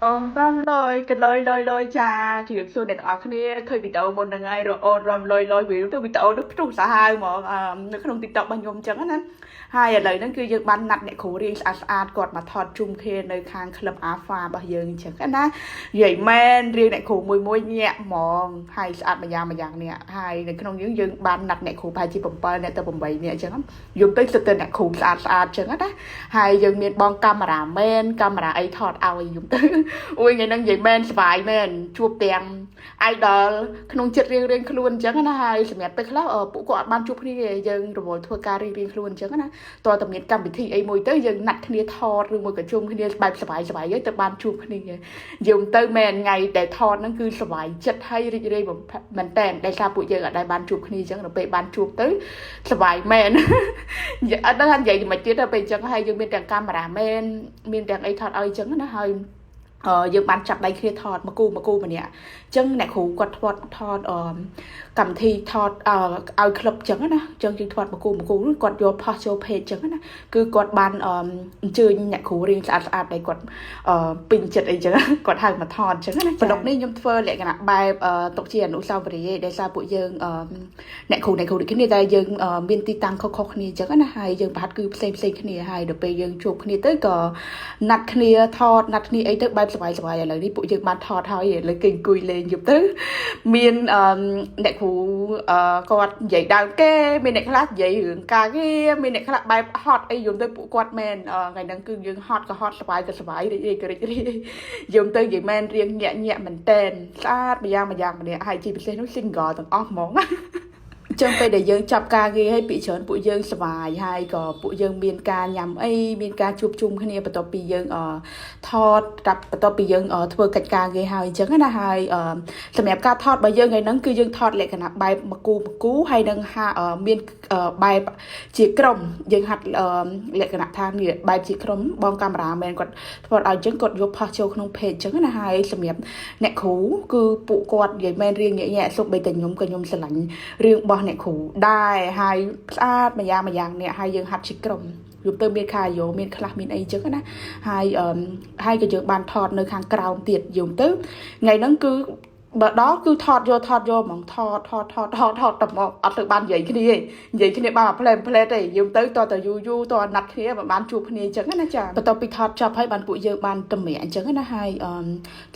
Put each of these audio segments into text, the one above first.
Vâng rồi, cái lôi trà thì được xuân để ở kia khơi bị tàu một ngày rồi ôn rồi lôi vì tôi bị tàu nó trong xã hai mà nó không tiết tộc bao nhiêu chẳng á hai là nó cứ dương ban nặt để khổ đi sát quạt mà thọt chung kia nơi khang club á pha bao giờ chẳng á na vậy men riêng để khổ mùi nhẹ mòn hai sát mà dạng nè hai là không những dương ban nặt để khổ bài chi bầm bơ nè tao bầm bậy nè chẳng dùng tới sự tên để khổ sát chẳng á hai dương miền bong camera ấy thọt ao dùng tới ui ngày năng vậy men vài men chụp tiền idol ក្នុងចិត្តរៀងខ្លួនអញ្ចឹងណាហើយសម្រាប់ពេលខ្លះពួកគាត់បានជួបគ្នាយើងរវល់ធ្វើការរៀងខ្លួនអញ្ចឹងណាតើតើមានកម្មវិធីអីមួយទៅយើងណាត់គ្នាថតឬមួយក៏ជុំគ្នាបែបសប្បាយទៅបានជួបគ្នាយើងទៅមែនថ្ងៃដែលថតហ្នឹងគឺសប្បាយចិត្តហើយរីករាយមែនតើដែលថាពួកយើងអត់ដែលបានជួបគ្នាអញ្ចឹងដល់ពេលបានជួបទៅសប្បាយមែនអត់ដឹងថានិយាយមិនទៀតទៅពេលអញ្ចឹងហើយយើងមានទាំងកាមេរ៉ាមែនមានទាំងអីថតឲ្យអញ្ចឹងណាហើយយើងបានចាប់ដៃគ្នាថតមកគូម្នាក់អញ្ចឹងអ្នកគ្រូគាត់ថតកម្មវិធីថតឲ្យក្លឹបអញ្ចឹងណាអញ្ចឹងយើងថតមកគូគាត់យកផុសចូល page អញ្ចឹងណាគឺគាត់បានអញ្ជើញអ្នកគ្រូរៀងស្អាតដែលគាត់ពេញចិត្តអីអញ្ចឹងគាត់ហៅមកថតអញ្ចឹងណាបណ្ដុកនេះខ្ញុំធ្វើលក្ខណៈបែបទុកជាអនុស្សាវរីយ៍ដែលសារពួកយើងអ្នកគ្រូដូចគ្នាតែយើងមានទីតាំងខុសៗគ្នាអញ្ចឹងណាហើយយើងប្រហែលគឺផ្សេងគ្នាហើយដល់ពេលយើងជួបគ្នាទៅក៏ណាត់គ្នាថតណាត់គ្នាអីទៅបែបសប្បាយឥឡូវនេះពួកយើងបានថតហើយឥឡូវគេអង្គុយលេងយប់ទៅមានអ្នកគ្រូគាត់និយាយដើមគេមានអ្នកខ្លះនិយាយរឿងការគេមានអ្នកខ្លះបែបហត់អីយំទៅពួកគាត់មែនថ្ងៃហ្នឹងគឺយើងហត់សប្បាយរីករាយយំទៅនិយាយមែនរៀងញាក់មែនតែនស្អាតម្យ៉ាងម្នាក់ហើយជាពិសេសនោះ single ទាំងអស់ហ្មងចឹងពេលដែលយើងចាប់ការងារឲ្យពីច្រើនពួកយើងសប្បាយហើយក៏ពួកយើងមានការញ៉ាំអីមានការជួបជុំគ្នាបន្ទាប់ពីយើងថតបន្ទាប់ពីយើងធ្វើកិច្ចការងារហើយអញ្ចឹងណាហើយសម្រាប់ការថតរបស់យើងថ្ងៃហ្នឹងគឺយើងថតលក្ខណៈបែបមកគូហើយនឹងមានបែបជាក្រុមយើងហាត់លក្ខណៈថានេះបែបជាក្រុមបងកាមេរ៉ាមែនគាត់ធ្វើឲ្យអញ្ចឹងគាត់យកផុសចូលក្នុង page អញ្ចឹងណាហើយសម្រាប់អ្នកគ្រូគឺពួកគាត់និយាយមែនរៀងញាក់សូម្បីតែខ្ញុំក៏ខ្ញុំស្រឡាញ់រឿងរបស់អ្នកគ្រូដែរហើយស្អាតម្យ៉ាងនេះហើយយើងហាត់ជាក្រុមយប់ទៅមានខាយោមានខ្លះមានអីចឹងណាហើយក៏យើងបានថតនៅខាងក្រោមទៀតយំទៅថ្ងៃហ្នឹងគឺបើដល់គឺថតយកហ្មងថតតែមកអត់ទៅបាននិយាយគ្នាបានផ្លែទេយើងទៅតើយូរតើណាត់គ្នាមិនបានជួបគ្នាអញ្ចឹងណាចាបន្ទាប់ពីថតចប់ហើយបានពួកយើងបានតម្រាក់អញ្ចឹងណាហើយ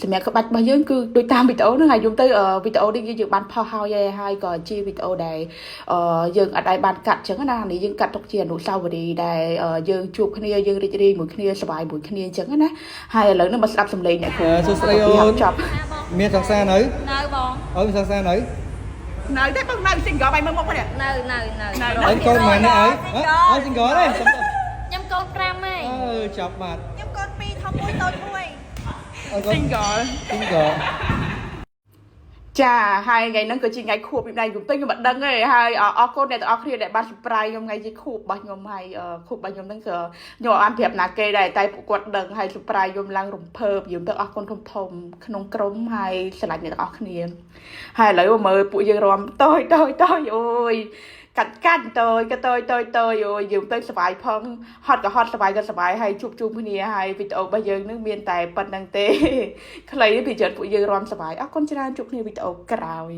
សម្រាប់ក្បាច់របស់យើងគឺដូចតាមវីដេអូហ្នឹងហើយយំទៅវីដេអូនេះយើងបានផុសហើយក៏ជាវីដេអូដែលយើងអត់ឲ្យបានកាត់អញ្ចឹងណានេះយើងកាត់ទុកជាអនុស្សាវរីយ៍ដែលយើងជួបគ្នាយើងរីករាយមួយគ្នាសប្បាយមួយគ្នាអញ្ចឹងណាហើយឥឡូវនេះមកស្ដាប់សំឡេងអ្នកគ្រូសួស្ដីអូនចប់មានសិក្សានៅបងអូនសិក្សានៅទេបងនៅ single បាយមើលមុខនេះនៅអូនកូនម៉ែនេះអើអូន single ទេខ្ញុំកូន5ហើយចាប់បាត់ខ្ញុំកូន2ធំ1តូច1អូន single ចាហើយថ្ងៃហ្នឹងក៏ជាថ្ងៃខួបពីដៃខ្ញុំទៅខ្ញុំមិនដឹងទេហើយអរគុណអ្នកទាំងអស់គ្នាដែលបាន surprise ខ្ញុំថ្ងៃជាខួបរបស់ខ្ញុំហើយខួបរបស់ខ្ញុំហ្នឹងក៏ខ្ញុំអត់ប្រាប់ណាគេដែរតែពួកគាត់ដឹងហើយ surprise ខ្ញុំឡើងរំភើបខ្ញុំទៅអរគុណធំក្នុងក្រុមហើយស្រឡាញ់អ្នកទាំងអស់គ្នាហើយឥឡូវមើលពួកយើងរាំតយអូយកាត់តយអូយយើងទៅសប្បាយផងហត់សប្បាយហើយជួបគ្នាហើយវីដេអូរបស់យើងនឹងមានតែប៉ុណ្្នឹងទេខ្លីពីច្រើនពួកយើងរាំសប្បាយអរគុណច្រើនជួបគ្នាវីដេអូក្រោយ